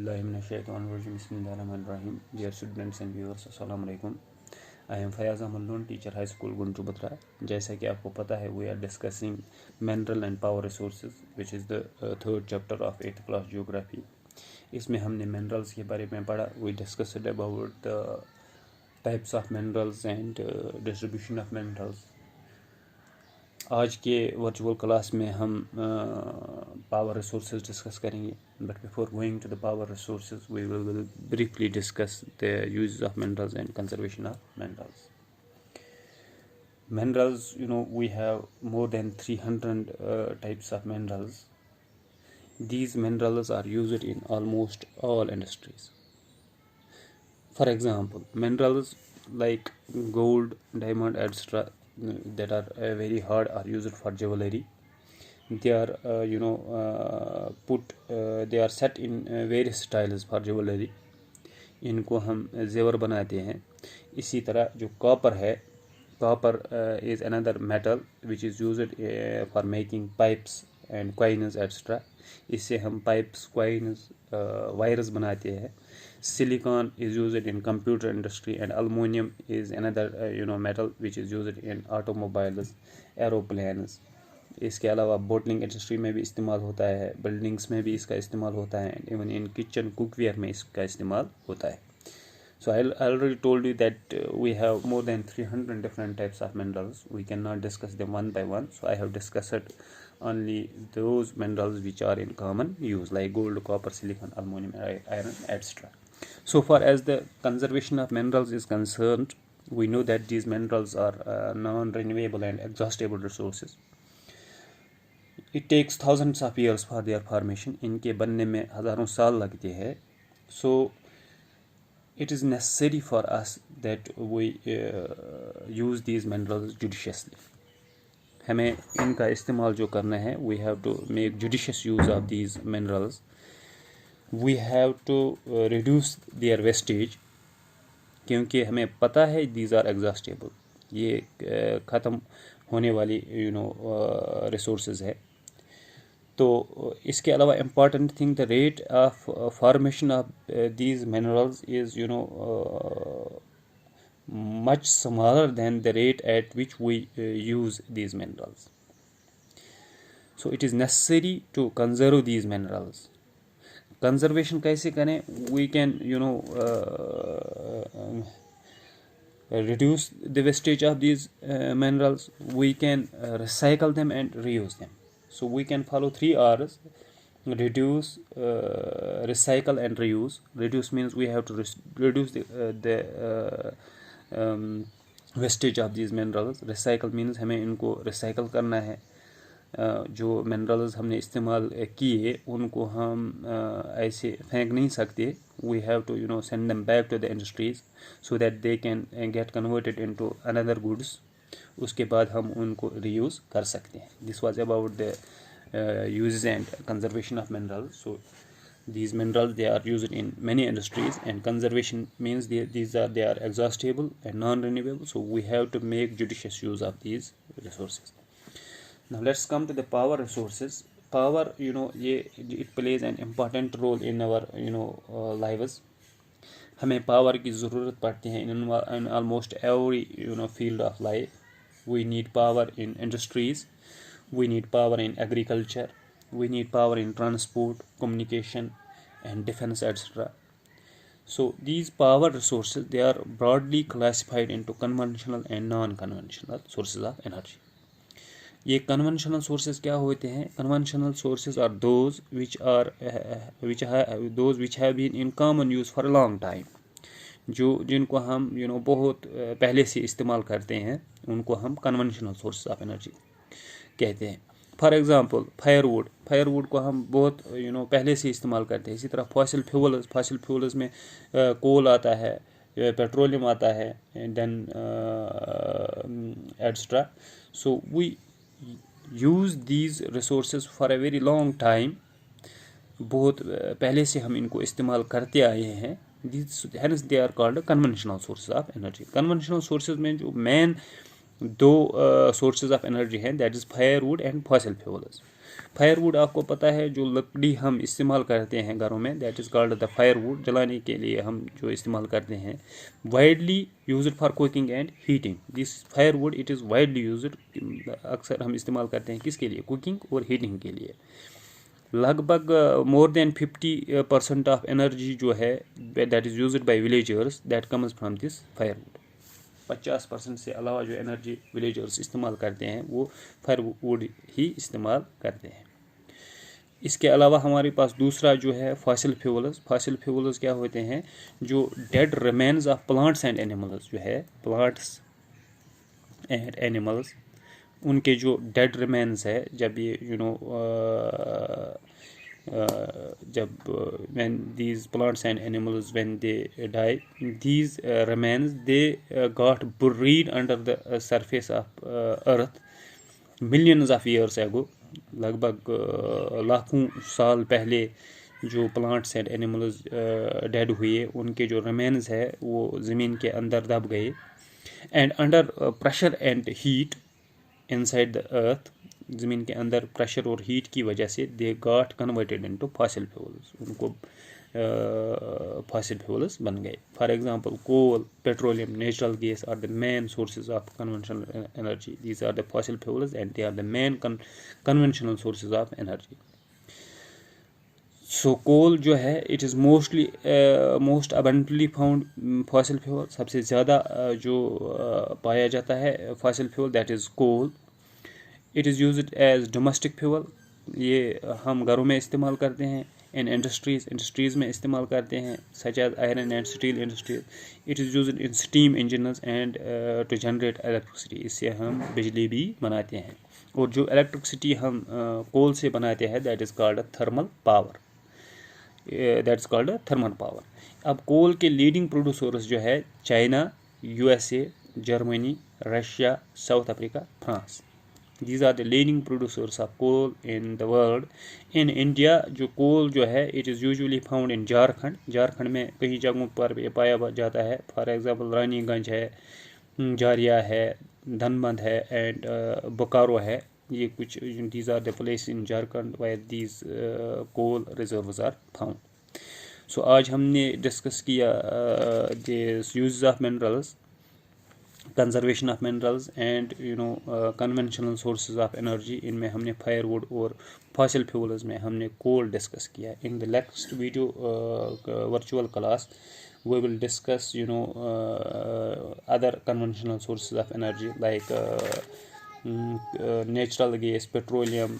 Auzubillahiminash-shaytanir-rajim. Bismillahir-rahmanir-rahim. Dear students and viewers, assalamu alaikum. I am Fayaz Ahmad Loon, teacher high school Guntu Batra. जैसा कि आपको पता है, we are discussing mineral and power resources, which is the third chapter of 8th class geography. इसमें हमने minerals के बारे में पढ़ा. We discussed about the types of minerals and distribution of minerals. आज के वर्चुअल क्लास में हम पावर रिसोर्सेज डिस्कस करेंगे. But before going to the power resources we will briefly discuss the uses of minerals and conservation of minerals. Minerals, we have more than 300 types of minerals. These minerals are used in almost all industries. For example, minerals like gold, diamond, etc. that are very hard are used for jewelry. They are they are set in various styles for jewelry. इनको हम जेवर बनाते हैं. इसी तरह जो copper है, copper is another metal which is used for making pipes and coins etc. इससे हम pipes, coins, wires बनाते हैं. Silicon is used in computer industry and aluminum is another metal which is used in automobiles, aeroplanes. इसके अलावा bottling industry में भी इस्तेमाल होता है, बिल्डिंग्स में भी इसका इस्तेमाल होता है, इवन इन किचन कुकवेयर में इसका इस्तेमाल होता है. So I already told you that we have more than 300 different types of minerals. We cannot discuss them one by one. So I have discussed only those minerals which are in common use, like gold, copper, silicon, aluminum, iron, etc. So far as the conservation of minerals is concerned, we know that these minerals are non-renewable and exhaustible resources. It takes thousands of years for their formation. इनके बनने में हजारों साल लगते हैं. So it is necessary for us that we use these minerals judiciously. हमें इनका इस्तेमाल जो करना है, we have to make judicious use of these minerals. We have to reduce their wastage, क्योंकि हमें पता है these are exhaustible. ये ख़त्म होने वाली resources है. तो इसके अलावा important thing, the rate of formation of these minerals is much smaller than the rate at which we use these minerals. So it is necessary to conserve these minerals. Conservation कैसे करें? We can reduce the wastage of these minerals. We can recycle them and reuse them. So we can follow 3 R's: reduce, recycle and reuse. Reduce means we have to reduce the wastage of these minerals. Recycle means हमें इनको recycle करना है. जो minerals हमने इस्तेमाल किए उनको हम ऐसे फेंक नहीं सकते. We have to send them back to the industries so that they can get converted into another goods. उसके बाद हम उनको reuse कर सकते हैं. This was about the uses and conservation of minerals. So these minerals, they are used in many industries, and conservation means they are exhaustible and non-renewable. So we have to make judicious use of these resources. Now let's come to the power resources. Power, it plays an important role in our lives. हमें power की ज़रूरत पड़ती है in almost every field of life. We need power in industries, we need power in agriculture, we need power in transport, communication and defense etc. So these power resources, they are broadly classified into conventional and non-conventional sources of energy. ये conventional sources क्या होते हैं? Conventional sources are those which have been in common use for a long time. जिनको हम बहुत पहले से इस्तेमाल करते हैं, उनको हम कन्वेंशनल सोर्सेज ऑफ एनर्जी कहते हैं. फॉर एग्जांपल फायरवुड को हम बहुत पहले से इस्तेमाल करते हैं. इसी तरह फॉसिल फ्यूल्स में कोल आता है, पेट्रोलियम आता है, then etcetera. So we use these resources for a very long time. बहुत पहले से हम इनको इस्तेमाल करते आए हैं. Hence they are called conventional sources of energy. Conventional sources में जो main 2 sources of energy हैं, that is firewood and fossil fuels. Firewood आपको पता है जो लकड़ी हम इस्तेमाल करते हैं घरों में, that is called the firewood, जलाने के लिए हम जो इस्तेमाल करते हैं, widely used for cooking and heating. This firewood it is widely used, अक्सर हम इस्तेमाल करते हैं किसके लिए, कुकिंग और हीटिंग के लिए। लगभग मोर देन 50% ऑफ एनर्जी जो है that is used by villagers that comes from this firewood. 50% से अलावा जो एनर्जी विलेजर्स इस्तेमाल करते हैं वो फायरवुड ही इस्तेमाल करते हैं। इसके अलावा हमारे पास दूसरा जो है फॉसिल फ्यूल्स। फॉसिल फ्यूल्स क्या होते हैं, जो dead remains of plants and animals, जो है प्लांट्स एंड एनिमल्स, उनके जो डेड रिमेन्स है, जब ये जब when these plants and animals when they die, these remains they got buried under the surface of earth millions of years ago। लगभग लाखों साल पहले जो प्लांट्स एंड एनिमल्स डेड हुए, उनके जो रिमेन्स है वो ज़मीन के अंदर दब गए। And under pressure and heat inside the earth, ज़मीन के अंदर प्रेशर और हीट की वजह से they got converted into fossil fuels, उनको फॉसिल फ्यूल्स बन गए। For example coal, petroleum, natural gas are the main sources of conventional energy. These are the fossil fuels and they are the main conventional sources of energy. So coal जो है it is most abundantly found fossil fuel, सबसे ज़्यादा जो पाया जाता है fossil fuel that is coal. It is used as domestic fuel, ये हम घरों में इस्तेमाल करते हैं। इन इंडस्ट्रीज़ में इस्तेमाल करते हैं, such as iron and steel industries. It is used in steam engines and to generate electricity, इससे हम बिजली भी बनाते हैं। और जो इलेक्ट्रिसिटी हम कोल से बनाते हैं that is called thermal power, that is called thermal power. अब कोल के लीडिंग प्रोड्यूसर्स जो है China, USA, Germany, Russia, south Africa, France. These are the leading producers of coal in the world. In India जो कोल जो है it is usually found in Jharkhand. Jharkhand में कई जगहों पर पाया जाता है। फॉर एग्जांपल रानीगंज है, जारिया है, धनबाद है एंड बोकारो है। ये कुछ these are the places in Jharkhand where these coal reserves are found. So आज हमने डिस्कस किया the uses of minerals, conservation of minerals and conventional sources of energy. इनमें हमने फायरवुड और फॉसिल फ्यूल्स में हमने कोल डिस्कस किया। In the next video virtual class we will discuss other conventional sources of energy like natural gas, petroleum,